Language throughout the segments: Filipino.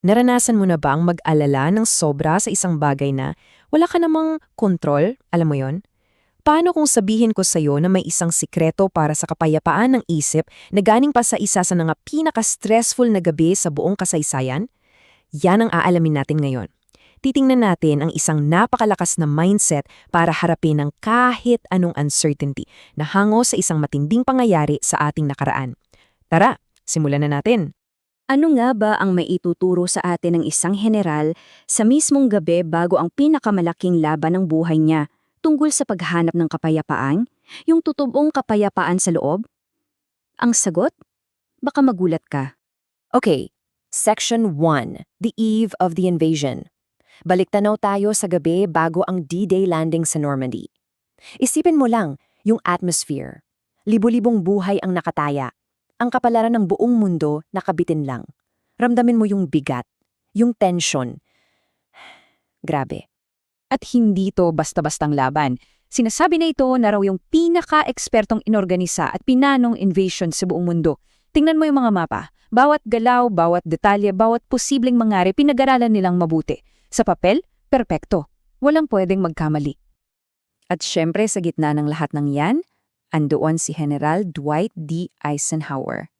Naranasan mo na ba ang mag-alala ng sobra sa isang bagay na wala ka namang kontrol? Alam mo yon? Paano kung sabihin ko sa'yo na may isang sikreto para sa kapayapaan ng isip na galing pa sa isa sa mga pinaka-stressful na gabi sa buong kasaysayan? Yan ang aalamin natin ngayon. Titingnan natin ang isang napakalakas na mindset para harapin ang kahit anong uncertainty na hango sa isang matinding pangyayari sa ating nakaraan. Tara, simulan na natin. Ano nga ba ang maituturo sa atin ng isang general sa mismong gabi bago ang pinakamalaking laban ng buhay niya tungkol sa paghanap ng kapayapaan? Yung totoong kapayapaan sa loob? Ang sagot? Baka magulat ka. Okay, Section 1, The Eve of the Invasion. Baliktanaw tayo sa gabi bago ang D-Day landing sa Normandy. Isipin mo lang, yung atmosphere. Libo-libong buhay ang nakataya. Ang kapalaran ng buong mundo nakabitin lang. Ramdamin mo yung bigat, yung tension. Grabe. At hindi to basta-bastang laban. Sinasabi na ito na raw yung pinaka-ekspertong inorganisa at pinanong invasion sa buong mundo. Tingnan mo yung mga mapa. Bawat galaw, bawat detalye, bawat posibleng mangyari, pinag-aralan nilang mabuti. Sa papel, perpekto. Walang pwedeng magkamali. At syempre sa gitna ng lahat ng yan, andoon si General Dwight D. Eisenhower.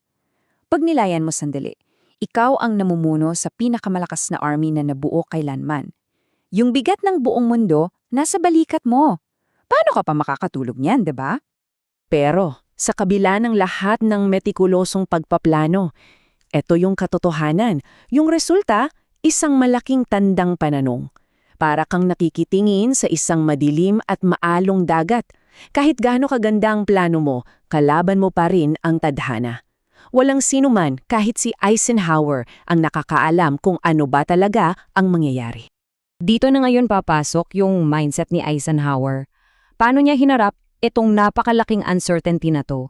Pag nilayan mo sandali, ikaw ang namumuno sa pinakamalakas na army na nabuo kailanman. Yung bigat ng buong mundo, nasa balikat mo. Paano ka pa makakatulog niyan, 'di ba? Pero, sa kabila ng lahat ng metikulosong pagpaplano, eto yung katotohanan. Yung resulta, isang malaking tandang pananong. Para kang nakikitingin sa isang madilim at maalong dagat. Kahit gaano kaganda ang plano mo, kalaban mo pa rin ang tadhana. Walang sino man, kahit si Eisenhower, ang nakakaalam kung ano ba talaga ang mangyayari. Dito na ngayon papasok yung mindset ni Eisenhower. Paano niya hinarap itong napakalaking uncertainty na to?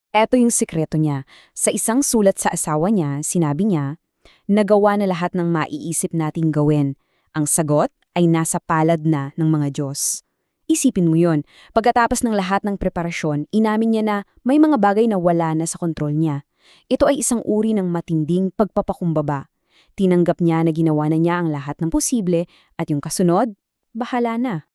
Eto yung sikreto niya. Sa isang sulat sa asawa niya, sinabi niya, nagawa na lahat ng maiisip nating gawin. Ang sagot ay nasa palad na ng mga Diyos. Isipin mo yun, pagkatapos ng lahat ng preparasyon, inamin niya na may mga bagay na wala na sa kontrol niya. Ito ay isang uri ng matinding pagpapakumbaba. Tinanggap niya na ginawa na niya ang lahat ng posible at yung kasunod, bahala na.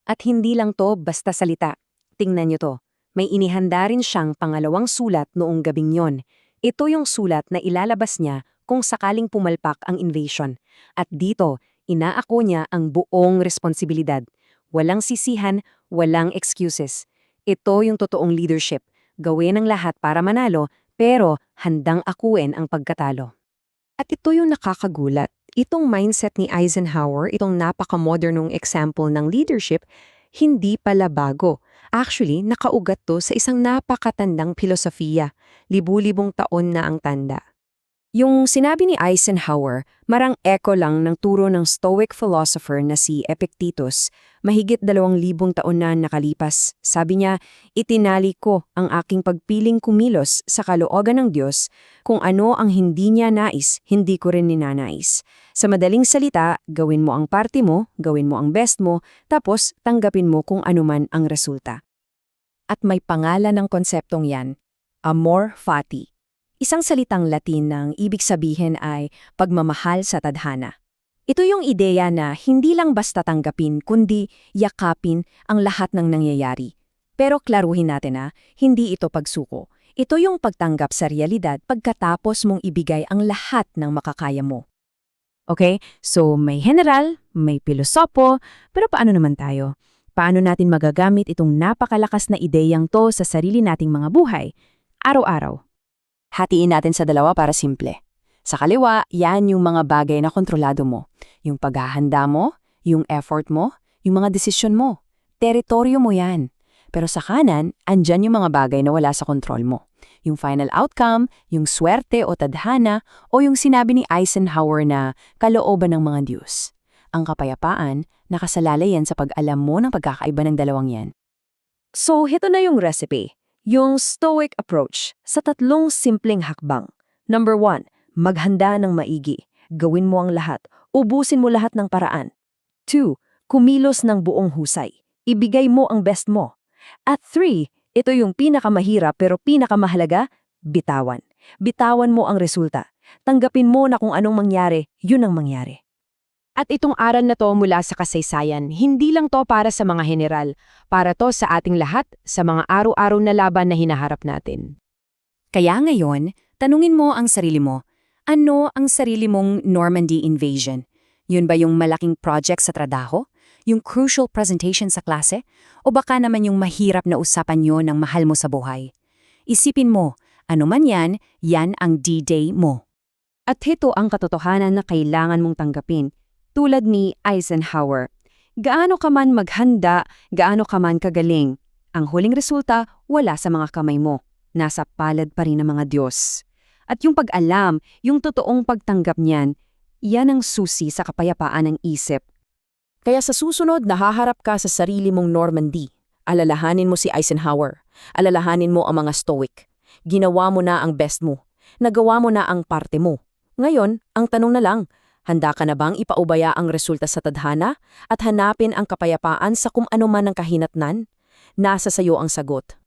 At hindi lang to basta salita. Tingnan niyo to. May inihanda rin siyang pangalawang sulat noong gabing yon. Ito yung sulat na ilalabas niya kung sakaling pumalpak ang invasion. At dito, inaako niya ang buong responsibilidad. Walang sisihan, walang excuses. Ito yung totoong leadership. Gawin ang lahat para manalo, pero handang akuin ang pagkatalo. At ito yung nakakagulat. Itong mindset ni Eisenhower, itong napakamodernong example ng leadership, hindi pala bago. Actually, nakaugat to sa isang napakatandang filosofiya. Libu-libong taon na ang tanda. Yung sinabi ni Eisenhower, marang echo lang ng turo ng Stoic philosopher na si Epictetus, mahigit 2,000 taon na nakalipas. Sabi niya, itinali ko ang aking pagpiling kumilos sa kalooban ng Diyos, kung ano ang hindi niya nais, hindi ko rin ninanais. Sa madaling salita, gawin mo ang parte mo, gawin mo ang best mo, tapos tanggapin mo kung anuman ang resulta. At may pangalan ng konseptong yan, amor fati. Isang salitang Latin ng ibig sabihin ay pagmamahal sa tadhana. Ito yung ideya na hindi lang basta tanggapin kundi yakapin ang lahat ng nangyayari. Pero klaruhin natin na, hindi ito pagsuko. Ito yung pagtanggap sa realidad pagkatapos mong ibigay ang lahat ng makakaya mo. Okay, so may general, may pilosopo, pero paano naman tayo? Paano natin magagamit itong napakalakas na ideyang to sa sarili nating mga buhay, araw-araw? Hatiin natin sa dalawa para simple. Sa kaliwa, yan yung mga bagay na kontrolado mo. Yung paghahanda mo, yung effort mo, yung mga desisyon mo. Teritoryo mo yan. Pero sa kanan, andyan yung mga bagay na wala sa kontrol mo. Yung final outcome, yung swerte o tadhana, o yung sinabi ni Eisenhower na kalooban ng mga Diyos. Ang kapayapaan, nakasalalay yan sa pag-alam mo ng pagkakaiba ng dalawang yan. So, ito na yung recipe. Yung Stoic approach sa 3 simpleng hakbang. Number 1, maghanda ng maigi. Gawin mo ang lahat. Ubusin mo lahat ng paraan. 2, kumilos ng buong husay. Ibigay mo ang best mo. At 3, ito yung pinakamahirap pero pinakamahalaga, bitawan. Bitawan mo ang resulta. Tanggapin mo na kung anong mangyari, yun ang mangyari. At itong aral na to mula sa kasaysayan, hindi lang to para sa mga general, para to sa ating lahat, sa mga araw-araw na laban na hinaharap natin. Kaya ngayon, tanungin mo ang sarili mo, ano ang sarili mong Normandy invasion? Yun ba yung malaking project sa trabaho? Yung crucial presentation sa klase? O baka naman yung mahirap na usapan nyo ng mahal mo sa buhay? Isipin mo, ano man yan, yan ang D-Day mo. At ito ang katotohanan na kailangan mong tanggapin. Tulad ni Eisenhower, gaano ka man maghanda, gaano ka man kagaling, ang huling resulta wala sa mga kamay mo. Nasa palad pa rin ng mga Diyos. At yung pag-alam, yung totoong pagtanggap niyan, yan ang susi sa kapayapaan ng isip. Kaya sa susunod, nahaharap ka sa sarili mong Normandy. Alalahanin mo si Eisenhower. Alalahanin mo ang mga Stoic. Ginawa mo na ang best mo. Nagawa mo na ang parte mo. Ngayon, ang tanong na lang, handa ka na bang ipaubaya ang resulta sa tadhana at hanapin ang kapayapaan sa kung ano man ang kahinatnan? Nasa sayo ang sagot.